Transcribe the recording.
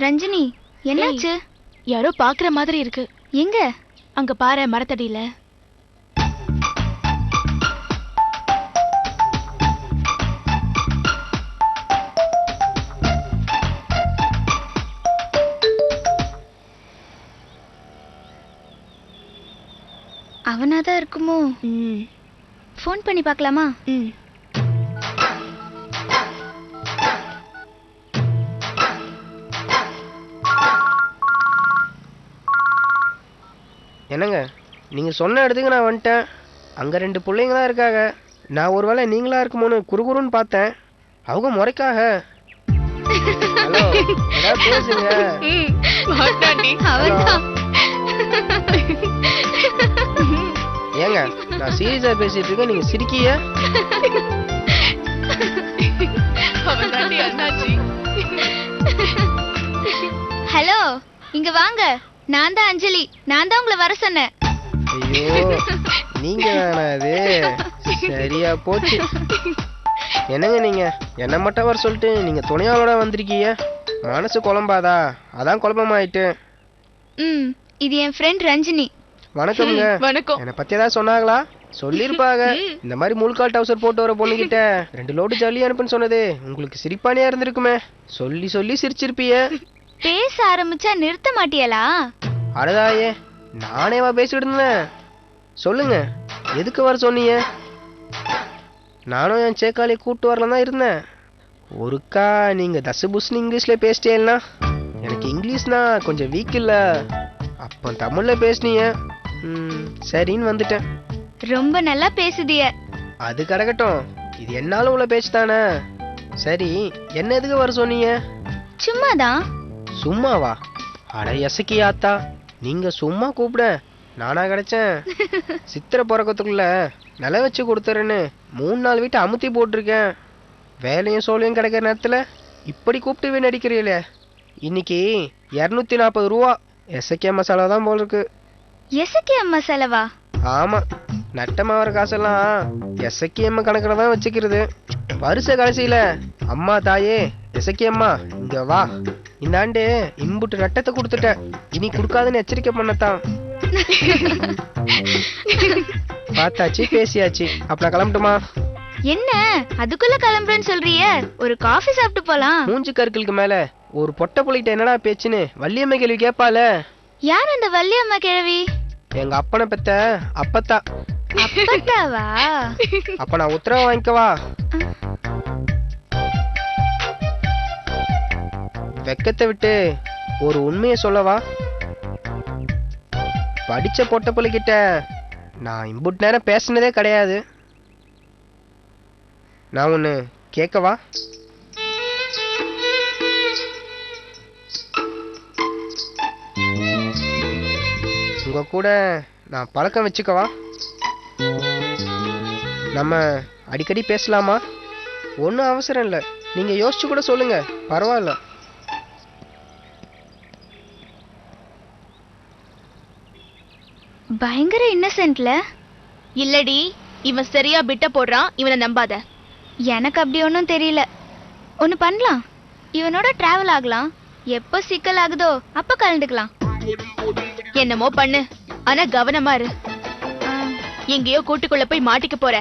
ரஞ்சினி, என்னாச்சு? யாரோ பாக்குற மாதிரி இருக்கு. எங்க? அங்க பாரு, மரத்தடியில. அவனாதான் இருக்குமோ? ஃபோன் பண்ணி பார்க்கலாமா? என்னங்க, நீங்க சொன்ன இடத்துக்கு நான் வந்துட்டேன். அங்க 2 பிள்ளைங்க தான் இருக்காங்க. நான் ஒருவேளை நீங்களா இருக்குமோன்னு குறுகுறுன்னு பார்த்தேன். அவங்க முறைக்காக. ஹலோ, ஏதாவது பேசுங்க. ஏங்க, நான் சீரியஸா பேசிட்டு இருக்கேன், நீங்க சிரிக்கிய? ஹலோ, இங்க வாங்க. நான் தான் அஞ்சலி. நான் தான் உங்களை வர சொன்னேன். ஐயோ, நீங்க தானா அது? சரியா போச்சு. என்னங்க நீங்க என்ன மட்டும் வர சொல்லிட்டு நீங்க துணையாளோட வந்திருக்கீங்க. மனசு குழம்பாதா? அதான் குழப்பமாயிட்டு. இது என் ஃப்ரெண்ட் ரஞ்சினி. வணக்கம்ங்க. வணக்கம். என்னை பத்தி ஏதாவது சொன்னாங்களா? சொல்லிருப்பாங்க. இந்த மாதிரி முழுக்கால் டவுசர் போட்டு வர பொண்ணுகிட்ட 2 லோடு ஜல்லி அனுப்புன்னு சொன்னது உங்களுக்கு சிரிப்பானியா இருந்திருக்குமே. சொல்லி சொல்லி சிரிச்சிருப்பிய. பேச ஆரம்பிச்சா நிறுத்த மாட்டியலா? அடதாயே, நானேவா பேசிட்டு இருந்தேன்? சொல்லுங்க, எதுக்கு வர சொன்னீங்க? நானும் என் சேக்காலியை கூப்பிட்டு வரலாம் தான் இருந்தேன். ஒருக்கா நீங்க தசு புஸ்னு இங்கிலீஷ்ல பேசிட்டேன்னா எனக்கு இங்கிலீஷ்னா கொஞ்சம் வீக் இல்ல. அப்போ தமிழ்ல பேசுனீங்க. சரின்னு வந்துட்டேன். ரொம்ப நல்லா பேசுதிய. அது கிடக்கட்டும், இது என்னாலும் உள்ள பேச்சு தானே. சரி, என்ன எதுக்கு வர சொன்னீங்க? சும்மாதான். சும்மாவா? அட எசக்கி ஆத்தா, நீங்க சும்மா கூப்பிட நானா கிடைச்சேன்? சித்திரை பிறக்கத்துக்குள்ள நில வச்சு கொடுத்துறேன்னு 3-4 வீட்டை அமுத்தி போட்டிருக்கேன். வேலையும் சோலையும் கிடைக்கிற நேரத்துல இப்படி கூப்பிட்டு வீண் அடிக்கிறீங்களே. இன்னைக்கு 240 ரூபா எசக்கியா மசாலா தான் போல் இருக்கு. எசக்கியா மசாலாவா? ஆமா, நட்டமா வர காசெல்லாம் எசக்கியம்மா கணக்கில் தான் வச்சுக்கிறது. வருஷ கடைசியில அம்மா தாயே எசக்கியம்மா இங்க வா, இந்த ஆண்டு இம்புட்டு நட்டத்தை கொடுத்துட்டேன், இனி கொடுக்காதுன்னு எச்சரிக்கை பண்ணத்தான். பார்த்தாச்சு, பேசியாச்சு. அப்ப கிளம்பட்டுமா? என்ன அதுக்குள்ள கிளம்புறேன்னு சொல்றிய? ஒரு காஃபி சாப்பிட்டு போலாம். மூஞ்சி கற்களுக்கு மேல ஒரு பொட்டை புள்ளிட்ட என்னடா பேச்சுன்னு வள்ளியம்மை கேள்வி கேட்பால. யார் அந்த வள்ளியம்மா கிழவி? எங்க அப்பனை பெத்த அப்பத்தா. அப்பத்தாவா? அப்ப நான் உத்தரவு வாங்கிக்கவா? வெக்கத்தை விட்டு ஒரு உண்மையை சொல்லவா? படிச்ச பொட்ட புள்ளிக்கிட்ட நான் இம்புட் நேரம் பேசினதே கிடையாது. நான் ஒண்ணு கேட்கவா? உங்க கூட நான் பழக்கம் வச்சுக்கவா? நம்ம அடிக்கடி பேசலாமா? ஒன்றும் அவசரம் இல்லை, நீங்க யோசிச்சு கூட சொல்லுங்க, பரவாயில்ல. பயங்கர இன்னசென்ட்ல. இல்லடி, இவன் சரியா பிட்ட போடுறான். இவனை நம்பாத. எனக்கு அப்படி ஒன்றும் தெரியல. ஒன்று பண்ணலாம், இவனோட டிராவல் ஆகலாம். எப்போ சிக்கல் ஆகுதோ அப்ப கலந்துக்கலாம். என்னமோ பண்ணு, ஆனா கவனமா இரு. எங்கேயோ கூட்டுக்குள்ள போய் மாட்டிக்க போற.